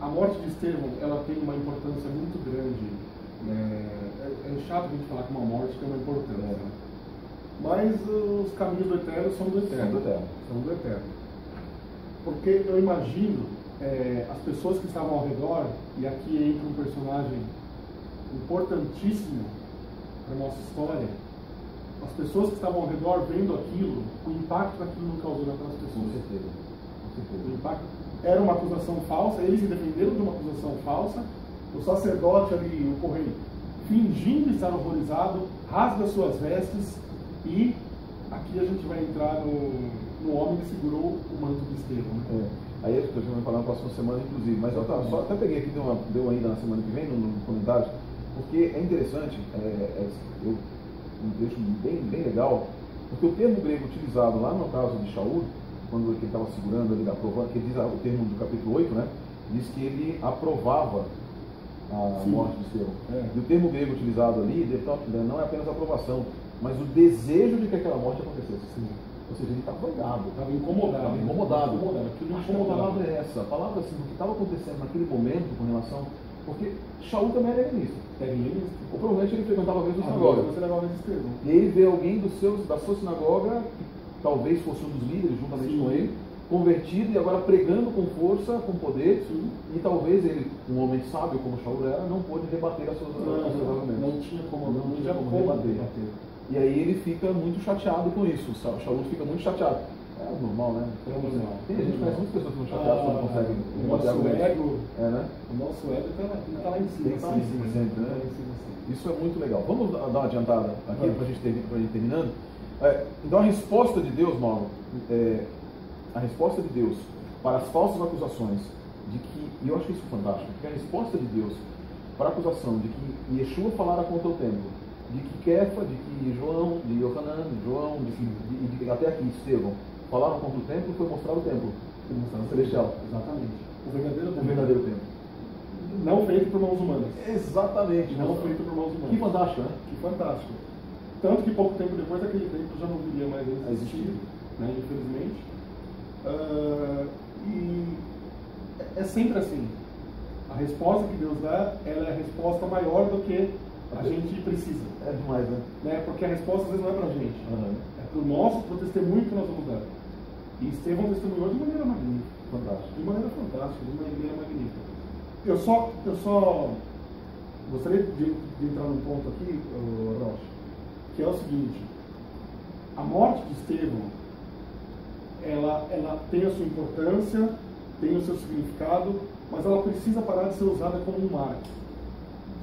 A morte de Estevão, ela tem uma importância muito grande. É chato a gente falar que uma morte tem uma importância, né? Mas os caminhos do Eterno são do Eterno. São do Eterno. Porque eu imagino as pessoas que estavam ao redor, e aqui entra um personagem importantíssimo para a nossa história, as pessoas que estavam ao redor vendo aquilo, o impacto que aquilo não causou naquelas pessoas. Com certeza. O impacto era uma acusação falsa, eles se defenderam de uma acusação falsa, o sacerdote ali, o correio, fingindo estar horrorizado, rasga suas vestes, e aqui a gente vai entrar no homem que segurou o manto de Estevão. Né? Aí a gente vai falar na próxima semana, inclusive, mas eu só até peguei aqui, deu ainda na semana que vem, no comentário, porque é interessante, um trecho bem legal, porque o termo grego utilizado lá no caso de Shaul, quando ele estava segurando ali, aprovando, que diz o termo do capítulo 8, né, diz que ele aprovava a morte de Estevão. E o termo grego utilizado ali não é apenas aprovação, mas o desejo de que aquela morte acontecesse. Ou seja, ele estava vangado, estava incomodado. Acho que a palavra é essa, a palavra assim, do que estava acontecendo naquele momento com relação. Porque Shaul também era helenista. Ou provavelmente ele frequentava a mesma sinagoga. E ele vê alguém da sua sinagoga, que talvez fosse um dos líderes juntamente com ele, convertido e agora pregando com força, com poder. E talvez ele, um homem sábio como Shaul era, não pôde debater as suas argumentos. Não tinha como debater. E aí ele fica muito chateado com isso. O Shaul fica muito chateado. É normal, né? A gente conhece muitas pessoas que estão chateadas quando não conseguem debater argumentos. O nosso ego está lá em cima. Está lá em cima sempre, né? Isso é muito legal. Vamos dar uma adiantada aqui para a gente terminando. Então a resposta de Deus, Mauro, a resposta de Deus para as falsas acusações de que, e eu acho isso fantástico, porque a resposta de Deus para a acusação de que Yeshua falara contra o templo, de que Kefa, de que João, de Yohanan, João, de que até aqui Estevão falaram contra o templo, foi mostrar o templo celestial. Exatamente. O verdadeiro templo. Não feito por mãos humanas. Exatamente. Não feito por mãos humanas. Que fantástico, né? Que fantástico. Tanto que pouco tempo depois aquele templo já não viria mais a existir, né, infelizmente. E é sempre assim. A resposta que Deus dá, ela é a resposta maior do que a gente precisa. É demais, né? Porque a resposta às vezes não é pra gente. É pro testemunho que nós vamos dar. E Estevão testemunhou de maneira magnífica. Fantástico. De maneira fantástica, de maneira magnífica. Eu só gostaria de entrar num ponto aqui, Rocha, que é o seguinte: a morte de Estevão, ela tem a sua importância, tem o seu significado, mas ela precisa parar de ser usada como um marco.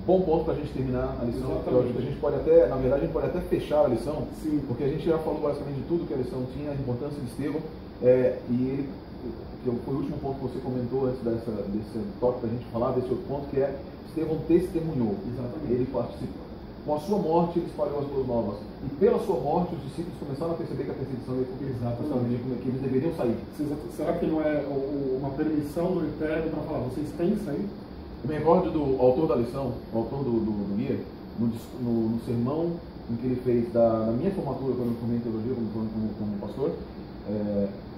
Bom ponto para a gente terminar a lição. A gente pode até, na verdade, a gente pode até fechar a lição, porque a gente já falou basicamente de tudo que a lição tinha, a importância de Estevão, e ele, que foi o último ponto que você comentou antes desse toque para a gente falar, desse outro ponto, que é Estevão testemunhou. Exatamente. Ele participou. Com a sua morte, ele espalhou as boas novas. E pela sua morte, os discípulos começaram a perceber que a perseguição ia que eles deveriam sair. Será que não é uma permissão do Eterno para falar, vocês têm que sair? Eu me recordo do autor da lição, o autor do guia, no sermão em que ele fez da minha formatura, quando eu formei em teologia como pastor,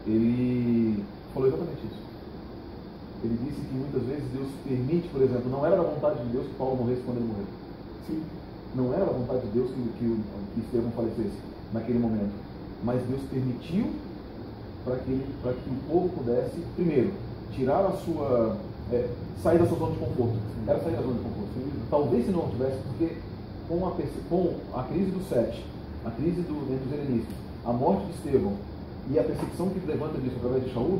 ele falou exatamente isso. Ele disse que muitas vezes Deus permite, por exemplo, não era da vontade de Deus que Paulo morresse quando ele morreu. Sim. Não era da vontade de Deus que Estevão falecesse naquele momento. Mas Deus permitiu para que o povo pudesse, primeiro, tirar a sua... sair da sua zona de conforto. Era sair da zona de conforto. Talvez se não tivesse, porque com a crise do 7, a crise entre os helenistas, a morte de Estevão e a perseguição que levanta disso através de Shaul,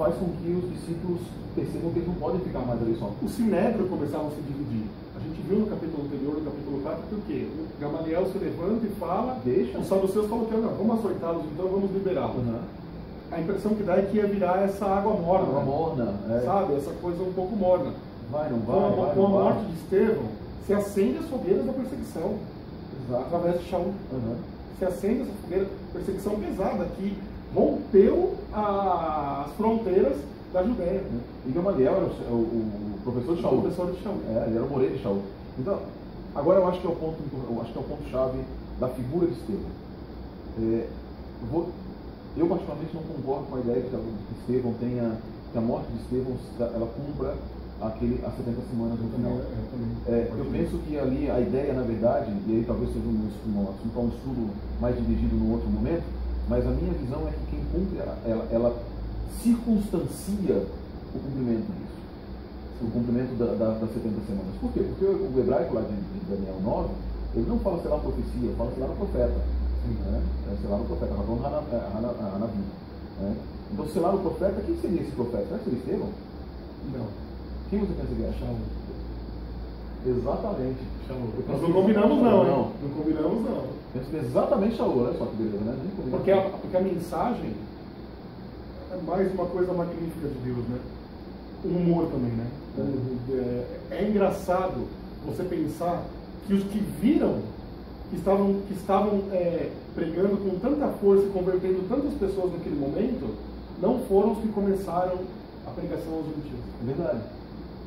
faz com que os discípulos percebam que eles não podem ficar mais ali só. O sinédrio começava a se dividir. A gente viu no capítulo anterior, no capítulo 4, que o quê? O Gamaliel se levanta e fala, Deixa. os saduceus falam que não, vamos açoitá-los então, vamos liberá-los. Uhum. A impressão que dá é que ia virar essa água morna. Água morna, sabe? Essa coisa um pouco morna. Vai, não vai, Com a morte de Estevão, se acende as fogueiras da perseguição. Exato. Através de Shaul. Uhum. Se acende essa fogueira, perseguição pesada, que rompeu as fronteiras da Judéia. E Gamaliel era o professor de Shaul. O professor de Shaul. Ele era o moreiro de Shaul. Então, agora eu acho que é o ponto-chave da figura de Estevão. Eu particularmente não concordo com a ideia que Estevão tenha, que a morte de Estevão ela cumpra as 70 semanas no final. Eu penso que ali a ideia, na verdade, e aí talvez seja um estudo mais dirigido num outro momento, mas a minha visão é que quem cumpre, ela circunstancia o cumprimento disso. O cumprimento das 70 semanas. Por quê? Porque o hebraico lá de Daniel 9, ele não fala selar a profecia, ele fala selar o profeta. Né? Selar o profeta, Hanavim. Né? Então, selar o profeta, quem seria esse profeta? Será que seria Estevão? Não. Quem você pensa que é? Shaul. Exatamente. Shaul. Nós não combinamos não. Não combinamos não. Penso que é exatamente Shaul, olha só que beleza, né? Porque a mensagem é mais uma coisa magnífica de Deus, né? O humor também, né? É engraçado você pensar que os que viram, que estavam pregando com tanta força e convertendo tantas pessoas naquele momento, não foram os que começaram a pregação aos gentios. É verdade.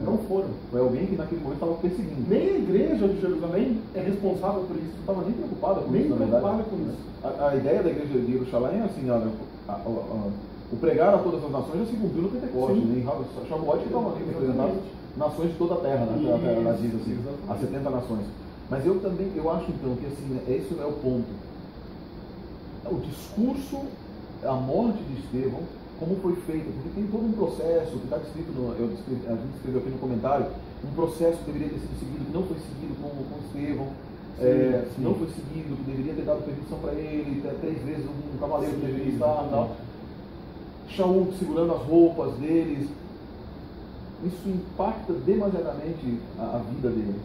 Não foram. Foi alguém que naquele momento estava perseguindo. Nem a igreja de Jerusalém é responsável por isso. Não estava nem preocupada com nem isso, na verdade. preocupada com isso. A ideia da igreja de Jerusalém é assim, olha, o pregar a todas as nações já se cumpriu no Pentecostes. Em Shavuot que estavam ali representadas nações de toda a terra, né? Ela diz assim, as 70 nações. Mas eu acho então que assim, esse não é o ponto. O discurso, a morte de Estevão, como foi feita, porque tem todo um processo que está descrito, a gente escreveu aqui no comentário, um processo que deveria ter sido seguido, que não foi seguido com Estevão, não foi seguido, que deveria ter dado permissão para ele, 3 vezes um cavaleiro que deveria estar e tal. Shaul segurando as roupas deles. Isso impacta demasiadamente a vida dele.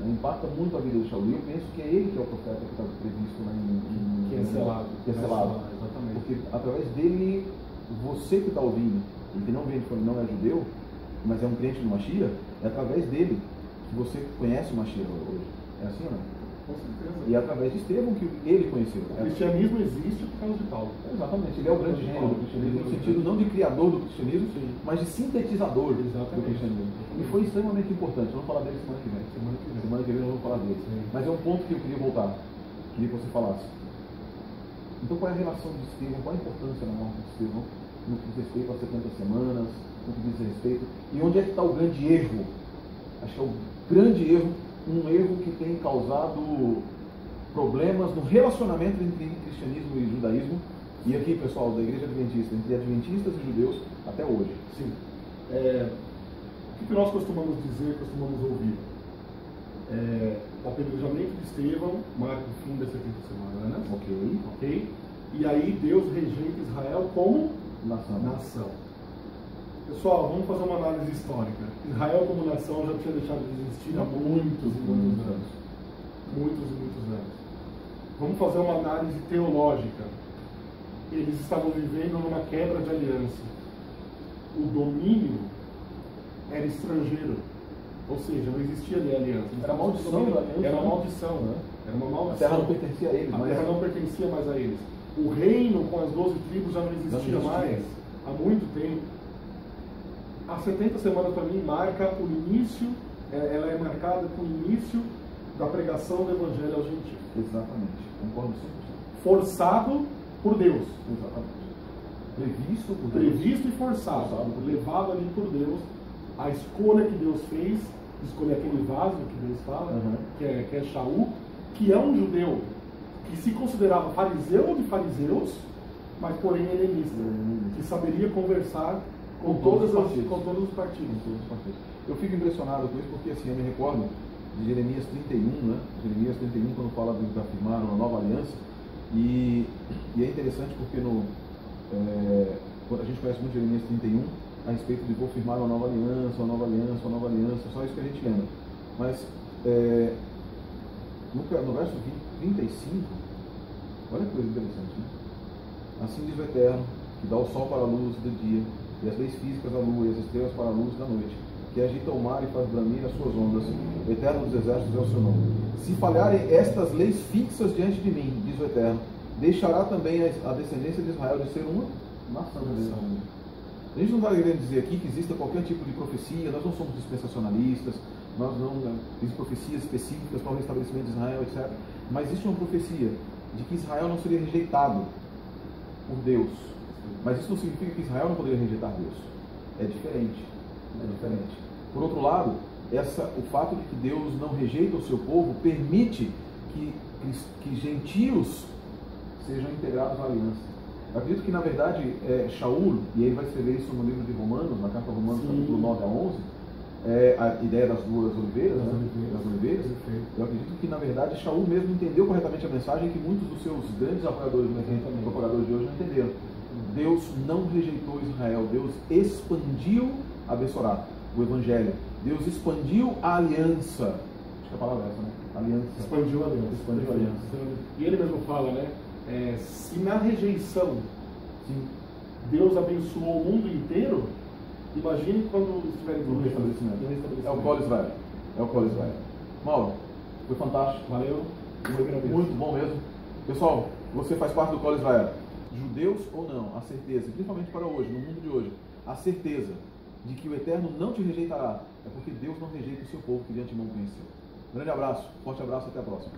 Impacta muito a vida de Shaul. E eu penso que é ele que é o profeta que está previsto lá que é selado. Exatamente. Porque através dele, você que está ouvindo, e que não é judeu, mas é um crente do Mashiach, é através dele que você conhece o Mashiach hoje. É assim ou não? Com certeza. E é através de Estevão que ele conheceu. O cristianismo existe por causa de Paulo. Exatamente, ele é o grande gênio do cristianismo, no sentido não de criador do cristianismo, mas de sintetizador do cristianismo. E foi extremamente importante. Vamos falar dele semana que vem. Semana que vem nós vamos falar dele. Mas é um ponto que eu queria voltar, queria que você falasse. Então, qual é a relação de Estevão, qual a importância na morte de Estevão no que diz respeito às 70 semanas, no que diz respeito, e onde é que está o grande erro? Acho que é o grande erro, um erro que tem causado problemas no relacionamento entre cristianismo e judaísmo, e aqui, pessoal, da Igreja Adventista, entre adventistas e judeus, até hoje. Sim. O que nós costumamos dizer, costumamos ouvir? O apedrejamento de Estevão marca o fim das 70 semanas. Ok. E aí Deus rejeita Israel como nação. Pessoal, vamos fazer uma análise histórica. Israel como nação já tinha deixado de existir há muitos e muitos anos. Muitos e muitos anos. Vamos fazer uma análise teológica. Eles estavam vivendo numa quebra de aliança. O domínio era estrangeiro. Ou seja, não existia ali aliança. Era maldição da aliança. Era maldição, né? Era uma maldição. A terra não pertencia a eles. A terra não pertencia mais a eles. O reino com as 12 tribos já não existia mais há muito tempo. As 70 semanas para mim marca o início, ela é marcada com o início da pregação do evangelho aos gentios. Exatamente, concordo 100%. Forçado por Deus. Exatamente. Previsto por Deus. Previsto e forçado. Levado ali por Deus. A escolha que Deus fez, escolher aquele vaso que Deus fala, que é Shaul, que é um judeu que se considerava fariseu de fariseus, mas porém helenista, que saberia conversar com todos os partidos. Eu fico impressionado com isso porque assim, eu me recordo de Jeremias 31, né? Jeremias 31, quando fala de afirmar uma nova aliança, e é interessante porque A gente conhece muito Jeremias 31 a respeito de vou firmar uma nova aliança, uma nova aliança, uma nova aliança, só isso que a gente lembra. Mas no verso 35, olha que coisa interessante, né? Assim diz o Eterno, que dá o sol para a luz do dia, e as leis físicas da lua, e as estrelas para a luz da noite, que agita o mar e faz bramir as suas ondas. O Eterno dos exércitos é o seu nome. Se falharem estas leis fixas diante de mim, diz o Eterno, deixará também a descendência de Israel de ser uma nação. A gente não está querendo dizer aqui que exista qualquer tipo de profecia, nós não somos dispensacionalistas, nós não existem profecias específicas para o restabelecimento de Israel, etc. Mas existe uma profecia de que Israel não seria rejeitado por Deus. Mas isso não significa que Israel não poderia rejeitar Deus. É diferente. É diferente. Por outro lado, o fato de que Deus não rejeita o seu povo permite que gentios sejam integrados à aliança. Eu acredito que, na verdade, Shaul, e ele vai escrever isso no livro de Romanos, na carta Romanos, capítulo 9 a 11, a ideia das duas oliveiras, das oliveiras. Eu acredito que, na verdade, Shaul mesmo entendeu corretamente a mensagem que muitos dos seus grandes apoiadores, propagadores de hoje não entenderam. Deus não rejeitou Israel, Deus expandiu a Bessorá, o Evangelho. Deus expandiu a aliança. Acho que a palavra é essa, né? Aliança. Expandiu a aliança. Expandiu a aliança. E ele mesmo fala, né? Se na rejeição, sim, Deus abençoou o mundo inteiro, imagine quando estiverem no restabelecimento. É o Colo Israel. É o Colo Israel. Mauro, foi fantástico. Valeu. Eu agradeço. Muito bom mesmo. Pessoal, você faz parte do Colo Israel. Judeus ou não, a certeza, principalmente para hoje, no mundo de hoje, a certeza de que o Eterno não te rejeitará, é porque Deus não rejeita o seu povo que de antemão conheceu. Grande abraço, forte abraço, até a próxima.